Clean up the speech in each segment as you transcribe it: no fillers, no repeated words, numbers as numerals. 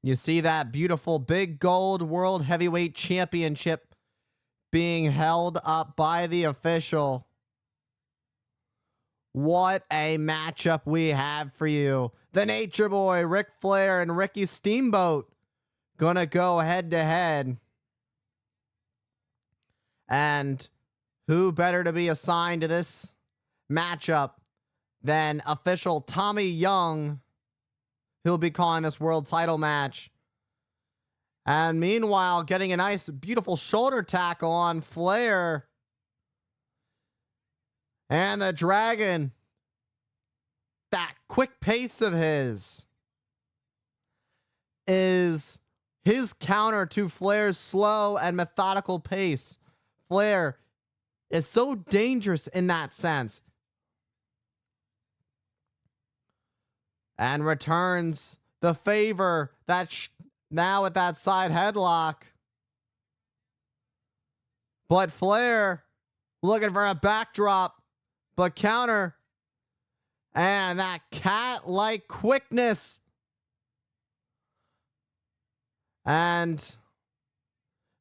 You see that beautiful big gold World Heavyweight Championship being held up by the official. What a matchup we have for you. The Nature Boy, Ric Flair, and Ricky Steamboat gonna go head to head. And who better to be assigned to this matchup than official Tommy Young, who'll be calling this world title match. And meanwhile, getting a nice, beautiful shoulder tackle on Flair. And the Dragon, that quick pace of his is his counter to Flair's slow and methodical pace. Flair is so dangerous in that sense. And returns the favor that now with that side headlock. But Flair looking for a backdrop, but counter. And that cat-like quickness. And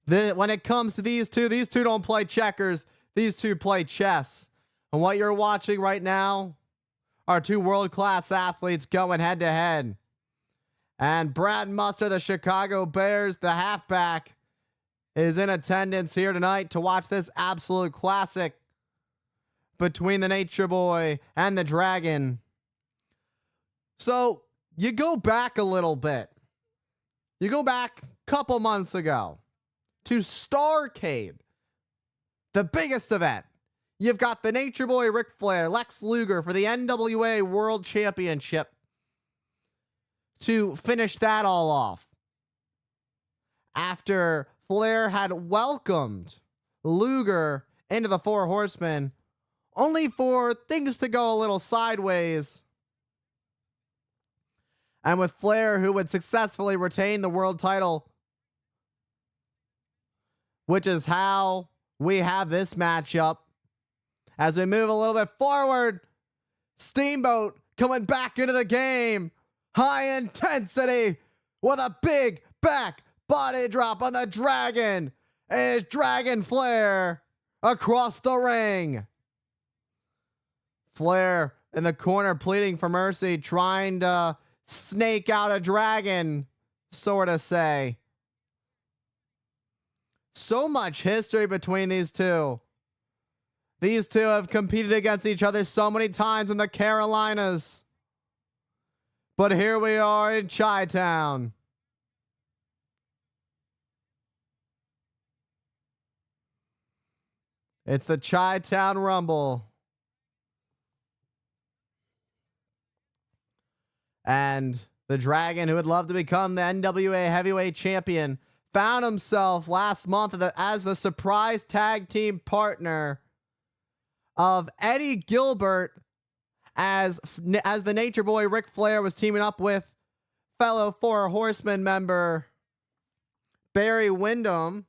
when it comes to these two don't play checkers. These two play chess. And what you're watching right now are two world-class athletes going head-to-head. And Brad Muster, the Chicago Bears, the halfback, is in attendance here tonight to watch this absolute classic between the Nature Boy and the Dragon. So, you go back a little bit. You go back a couple months ago to Starrcade, the biggest event. You've got the Nature Boy, Ric Flair, Lex Luger for the NWA World Championship to finish that all off. After Flair had welcomed Luger into the Four Horsemen, only for things to go a little sideways. And with Flair, who would successfully retain the world title, which is how we have this matchup. As we move a little bit forward, Steamboat coming back into the game. High intensity with a big back body drop on the Dragon. Is Dragon Flair across the ring. Flair in the corner pleading for mercy, trying to snake out a Dragon, sort of say. So much history between these two. These two have competed against each other so many times in the Carolinas. But here we are in Chi-Town. It's the Chi-Town Rumble. And the Dragon, who would love to become the NWA Heavyweight Champion, found himself last month as the surprise tag team partner of Eddie Gilbert, as the Nature Boy Ric Flair was teaming up with fellow Four Horsemen member Barry Windham.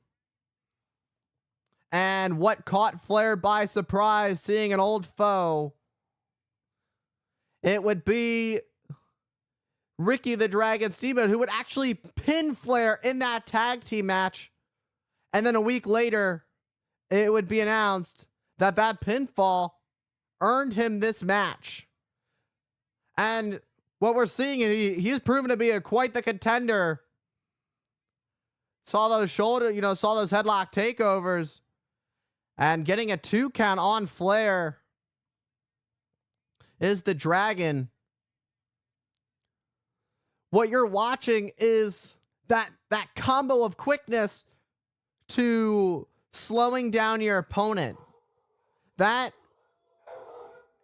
And what caught Flair by surprise, seeing an old foe, it would be Ricky the Dragon Steamboat, who would actually pin Flair in that tag team match. And then a week later, it would be announced that that pinfall earned him this match. And what we're seeing, he's proven to be quite the contender. Saw those saw those headlock takeovers. And getting a 2 count on Flair is the Dragon. What you're watching is that combo of quickness to slowing down your opponent. That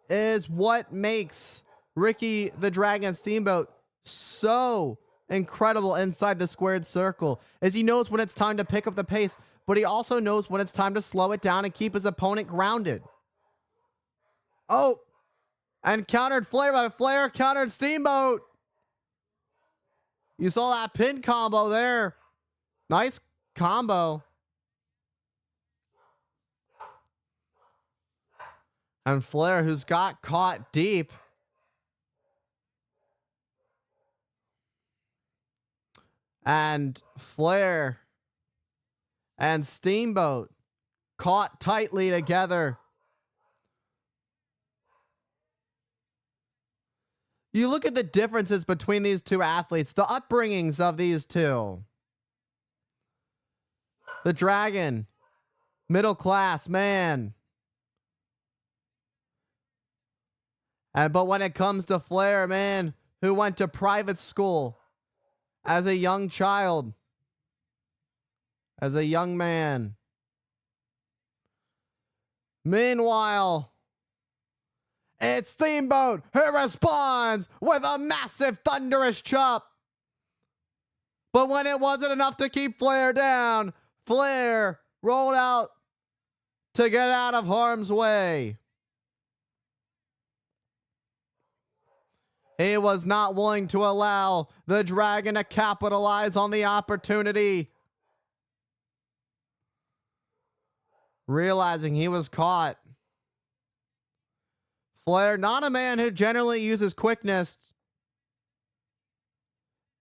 is what makes Ricky the Dragon Steamboat so incredible inside the squared circle, is he knows when it's time to pick up the pace, but he also knows when it's time to slow it down and keep his opponent grounded. Oh, and countered Flair by Flair, countered Steamboat. You saw that pin combo there. Nice combo. And Flair, who's got caught deep. And Flair and Steamboat caught tightly together. You look at the differences between these two athletes, the upbringings of these two. The Dragon, middle class man. But when it comes to Flair, man, who went to private school as a young child, as a young man. Meanwhile, it's Steamboat who responds with a massive thunderous chop. But when it wasn't enough to keep Flair down, Flair rolled out to get out of harm's way. He was not willing to allow the Dragon to capitalize on the opportunity. Realizing he was caught. Flair, not a man who generally uses quickness.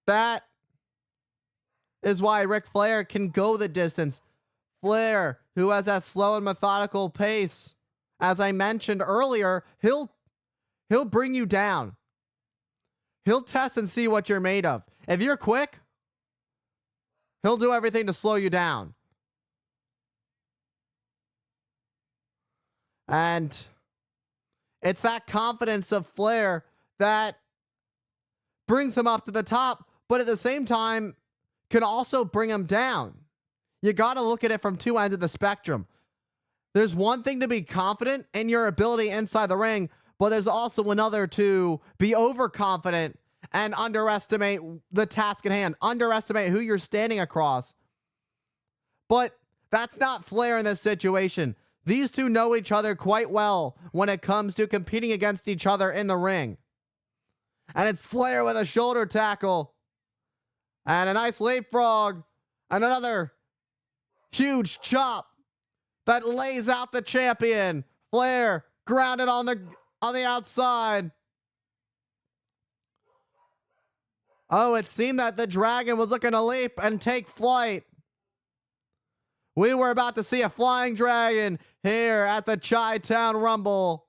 That is why Ric Flair can go the distance. Flair, who has that slow and methodical pace, as I mentioned earlier, he'll bring you down. He'll test and see what you're made of. If you're quick, he'll do everything to slow you down. And it's that confidence of Flair that brings him up to the top, but at the same time can also bring him down. You got to look at it from two ends of the spectrum. There's one thing to be confident in your ability inside the ring, but there's also another to be overconfident and underestimate the task at hand, underestimate who you're standing across. But that's not Flair in this situation. These two know each other quite well when it comes to competing against each other in the ring. And it's Flair with a shoulder tackle and a nice leapfrog and another huge chop that lays out the champion. Flair grounded on the outside. Oh, it seemed that the Dragon was looking to leap and take flight. We were about to see a flying dragon here at the Chi-Town Rumble.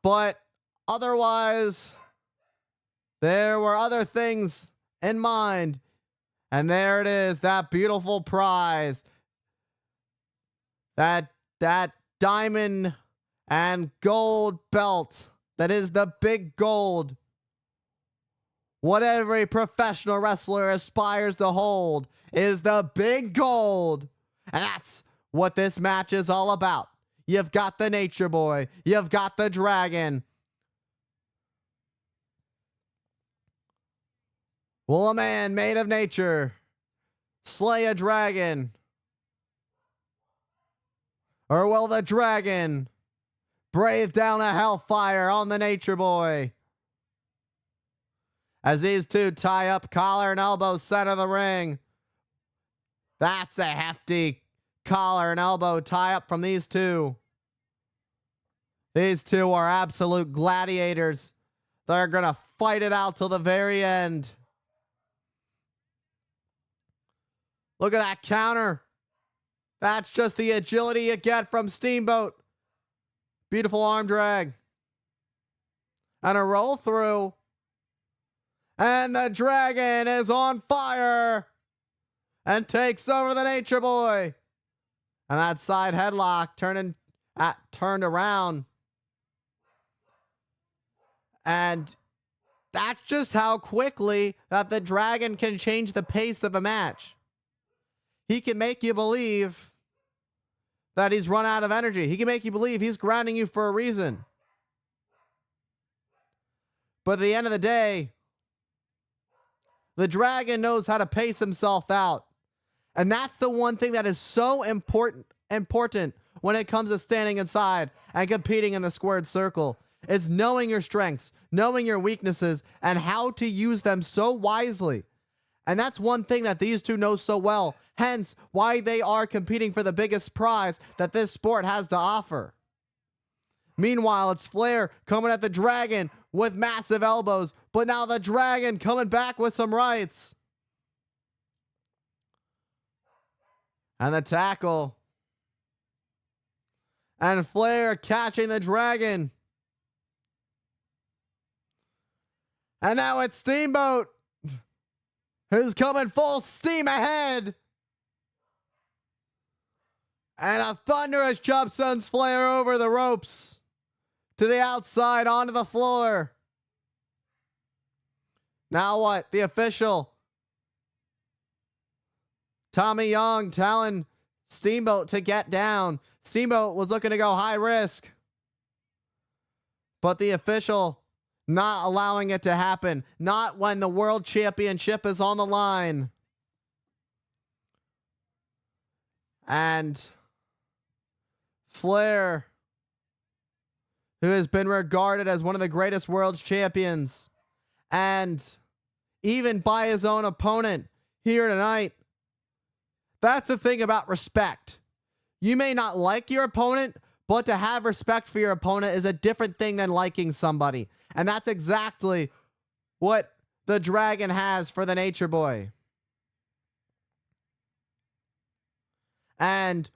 But otherwise, there were other things in mind. And there it is, that beautiful prize. That diamond and gold belt. That is the big gold. What every professional wrestler aspires to hold is the big gold. And that's what this match is all about. You've got the Nature Boy. You've got the Dragon. Will a man made of nature slay a dragon? Or will the Dragon breathe down a hellfire on the Nature Boy? As these two tie up collar and elbow center of the ring. That's a hefty collar and elbow tie up from these two. These two are absolute gladiators. They're going to fight it out till the very end. Look at that counter. That's just the agility you get from Steamboat. Beautiful arm drag. And a roll through. And the Dragon is on fire. And takes over the Nature Boy. And that side headlock turned around. And that's just how quickly that the Dragon can change the pace of a match. He can make you believe that he's run out of energy. He can make you believe he's grounding you for a reason. But at the end of the day, the Dragon knows how to pace himself out. And that's the one thing that is so important when it comes to standing inside and competing in the squared circle. It's knowing your strengths, knowing your weaknesses, and how to use them so wisely. And that's one thing that these two know so well. Hence, why they are competing for the biggest prize that this sport has to offer. Meanwhile, it's Flair coming at the Dragon with massive elbows, but now the Dragon coming back with some rights. And the tackle. And Flair catching the Dragon. And now it's Steamboat, who's coming full steam ahead. And a thunderous chop sends Flair over the ropes to the outside onto the floor. Now what? The official, Tommy Young, telling Steamboat to get down. Steamboat was looking to go high risk, but the official not allowing it to happen. Not when the world championship is on the line. And Flair, who has been regarded as one of the greatest world champions, and even by his own opponent here tonight. That's the thing about respect. You may not like your opponent, but to have respect for your opponent is a different thing than liking somebody. And that's exactly what the Dragon has for the Nature Boy. And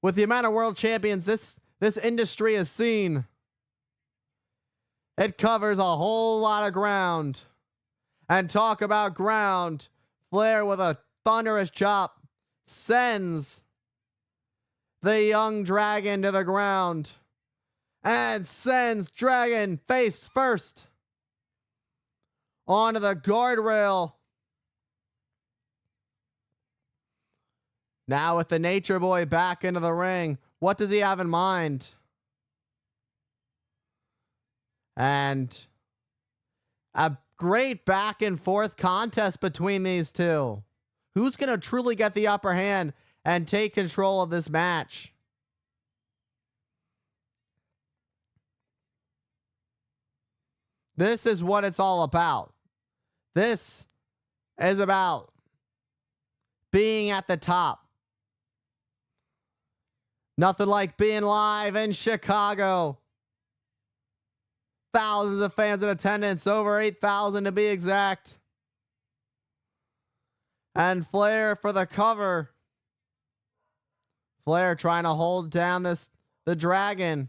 with the amount of world champions this industry has seen, it covers a whole lot of ground. And talk about ground. Flair with a thunderous chop sends the young Dragon to the ground. And sends Dragon face first onto the guardrail. Now with the Nature Boy back into the ring, what does he have in mind? And a great back and forth contest between these two. Who's going to truly get the upper hand and take control of this match? This is what it's all about. This is about being at the top. Nothing like being live in Chicago. Thousands of fans in attendance, over 8,000 to be exact. And Flair for the cover. Flair trying to hold down the Dragon.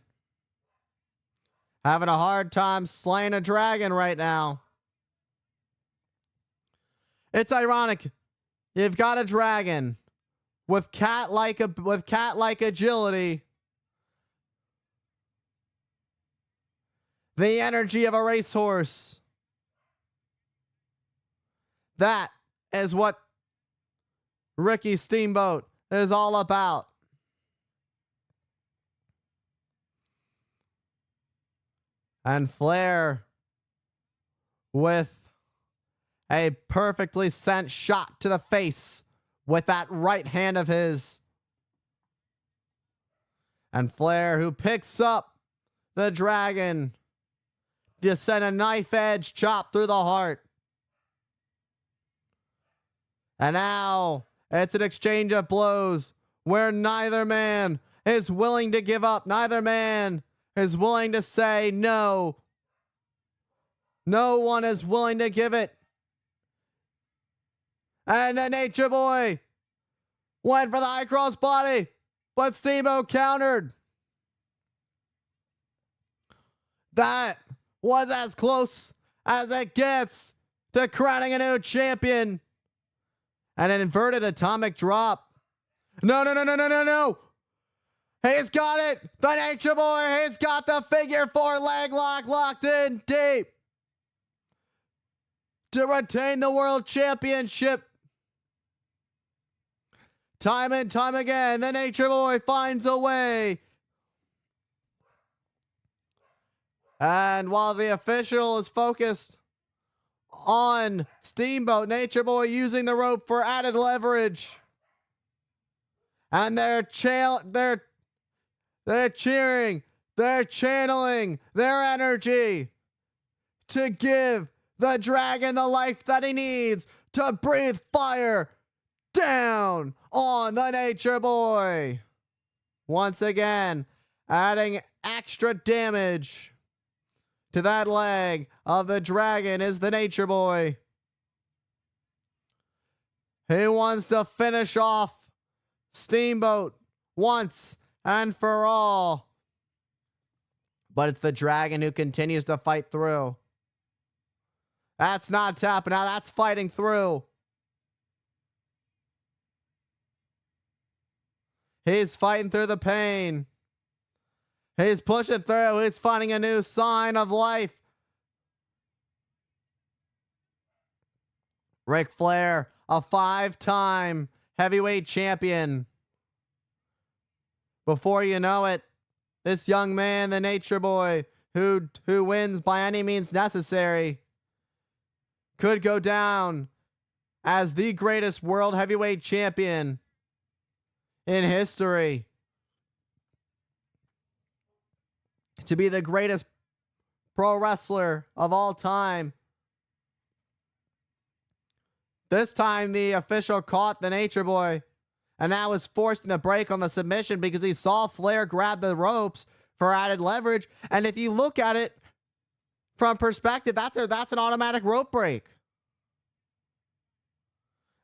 Having a hard time slaying a Dragon right now. It's ironic. You've got a Dragon with cat-like agility, the energy of a racehorse. That is what Ricky Steamboat is all about. And Flair with a perfectly sent shot to the face with that right hand of his. And Flair, who picks up the Dragon, to send a knife edge chop through the heart. And now it's an exchange of blows where neither man is willing to give up. Neither man is willing to say no. No one is willing to give it. And the Nature Boy went for the high cross body, but Steamboat countered. That was as close as it gets to crowning a new champion. And an inverted atomic drop. No. He's got it. The Nature Boy, he's got the figure 4 leg lock locked in deep to retain the world championship. Time and time again, the Nature Boy finds a way. And while the official is focused on Steamboat, Nature Boy using the rope for added leverage. And they're cheering, they're channeling their energy to give the Dragon the life that he needs to breathe fire down on the Nature Boy. Once again, adding extra damage to that leg of the Dragon is the Nature Boy. He wants to finish off Steamboat once and for all. But it's the Dragon who continues to fight through. That's not tapping out. That's fighting through. He's fighting through the pain. He's pushing through. He's finding a new sign of life. Ric Flair, a 5-time heavyweight champion. Before you know it, this young man, the Nature Boy, who wins by any means necessary, could go down as the greatest world heavyweight champion in history. To be the greatest pro wrestler of all time. This time the official caught the Nature Boy, and that was forcing the break on the submission because he saw Flair grab the ropes for added leverage. And if you look at it from perspective, that's an automatic rope break.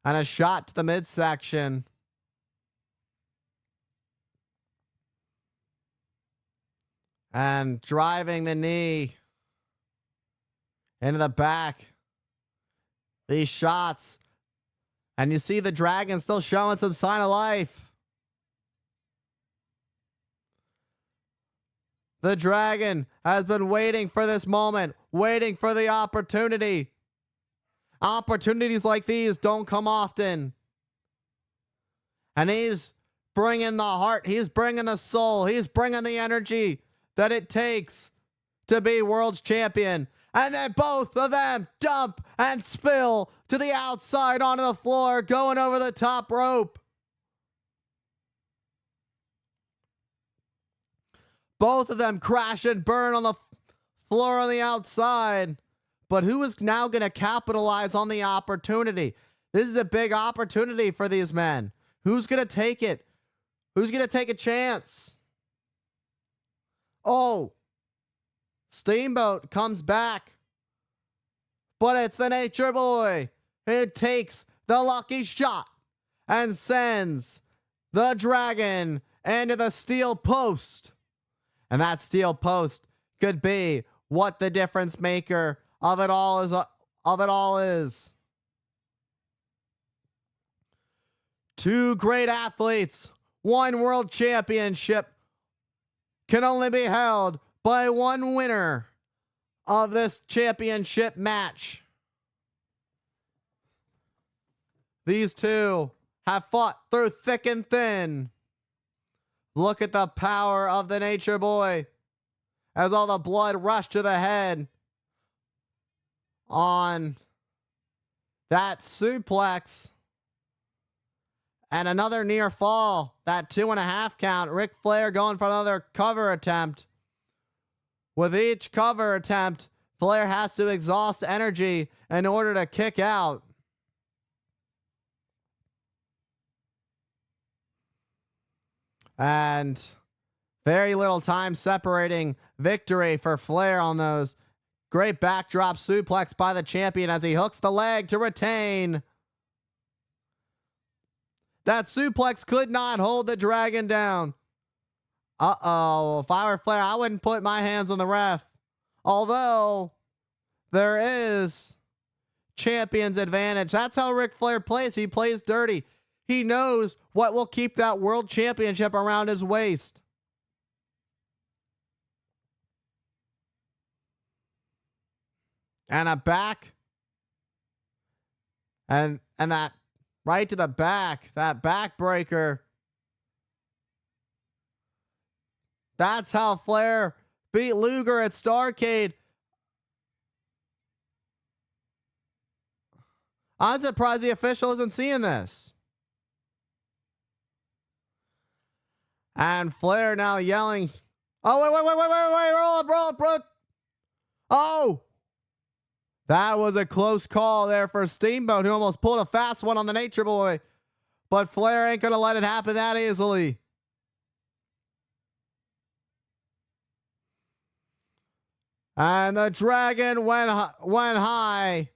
And a shot to the midsection. And driving the knee into the back. These shots. And you see the Dragon still showing some sign of life. The Dragon has been waiting for this moment, waiting for the opportunity. Opportunities like these don't come often. And he's bringing the heart, he's bringing the soul, he's bringing the energy that it takes to be world champion. And then both of them dump and spill to the outside onto the floor, going over the top rope. Both of them crash and burn on the floor on the outside. But who is now going to capitalize on the opportunity? This is a big opportunity for these men. Who's going to take it? Who's going to take a chance? Oh, Steamboat comes back. But it's the Nature Boy who takes the lucky shot and sends the Dragon into the steel post. And that steel post could be what the difference maker of it all is. Two great athletes, one world championship can only be held by one winner of this championship match. These two have fought through thick and thin. Look at the power of the Nature Boy as all the blood rushed to the head on that suplex. And another near fall, that 2.5 count. Ric Flair going for another cover attempt. With each cover attempt, Flair has to exhaust energy in order to kick out. And very little time separating victory for Flair on those. Great backdrop suplex by the champion as he hooks the leg to retain. That suplex could not hold the Dragon down. Uh-oh. If I were Flair, I wouldn't put my hands on the ref. Although, there is champion's advantage. That's how Ric Flair plays. He plays dirty. He knows what will keep that world championship around his waist. And a back. And that right to the back. That backbreaker. That's how Flair beat Luger at Starrcade. I'm surprised the official isn't seeing this. And Flair now yelling. Oh, wait, roll up. Oh! That was a close call there for Steamboat, who almost pulled a fast one on the Nature Boy. But Flair ain't going to let it happen that easily. And the dragon went high,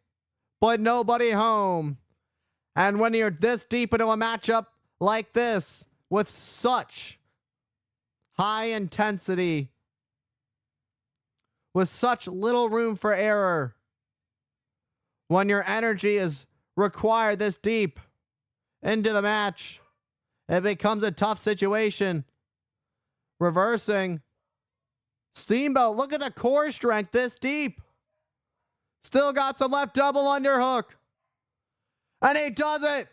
but nobody home. And when you're this deep into a matchup like this, with such high intensity, with such little room for error, when your energy is required this deep into the match, it becomes a tough situation. Reversing. Steamboat, look at the core strength this deep. Still got some left, double underhook. And he does it.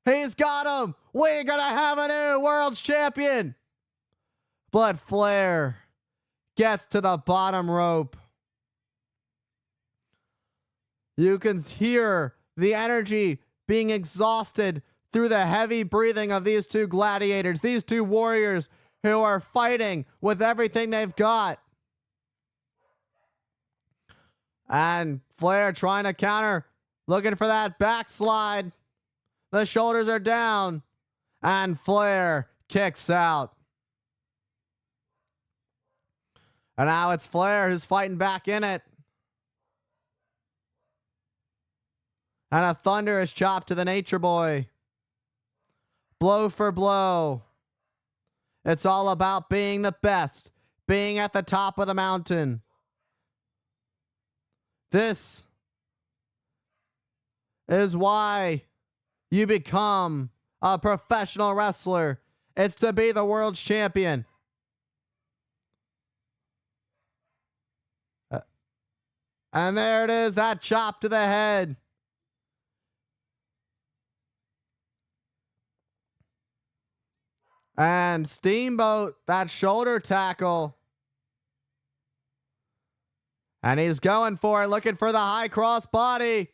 He's got him. We're going to have a new world champion. But Flair gets to the bottom rope. You can hear the energy being exhausted through the heavy breathing of these two gladiators, these two warriors who are fighting with everything they've got. And Flair trying to counter, looking for that backslide. The shoulders are down, and Flair kicks out. And now it's Flair who's fighting back in it. And a thunderous chop to the Nature Boy. Blow for blow. It's all about being the best, being at the top of the mountain. This is why you become a professional wrestler. It's to be the world champion. And there it is, that chop to the head. And Steamboat, that shoulder tackle. And he's going for it, looking for the high cross body.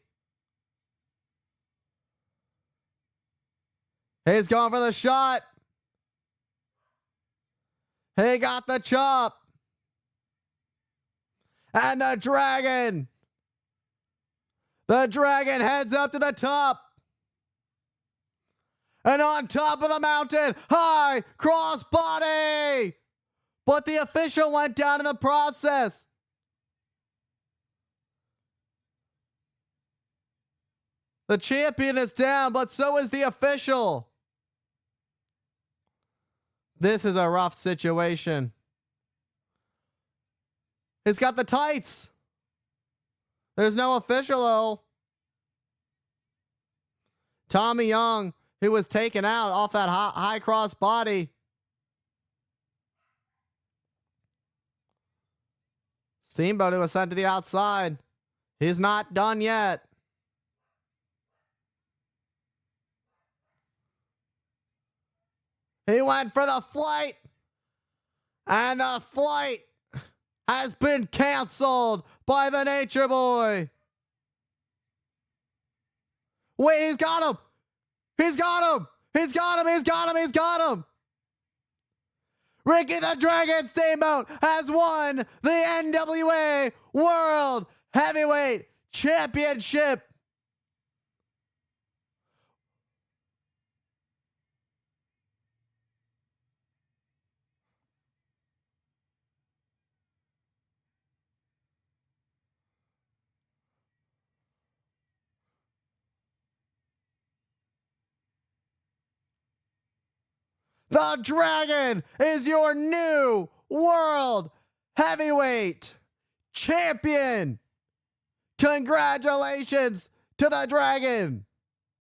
He's going for the shot. He got the chop. And the dragon. The dragon heads up to the top. And on top of the mountain, high cross body. But the official went down in the process. The champion is down, but so is the official. This is a rough situation. He's got the tights. There's no official, though. Tommy Young, who was taken out off that high cross body. Steamboat, who was sent to the outside. He's not done yet. He went for the flight. And the flight has been canceled by the Nature Boy. Wait, he's got him. He's got him. He's got him. He's got him. He's got him. Ricky the Dragon Steamboat has won the NWA World Heavyweight Championship. The Dragon is your new World Heavyweight Champion. Congratulations to the Dragon.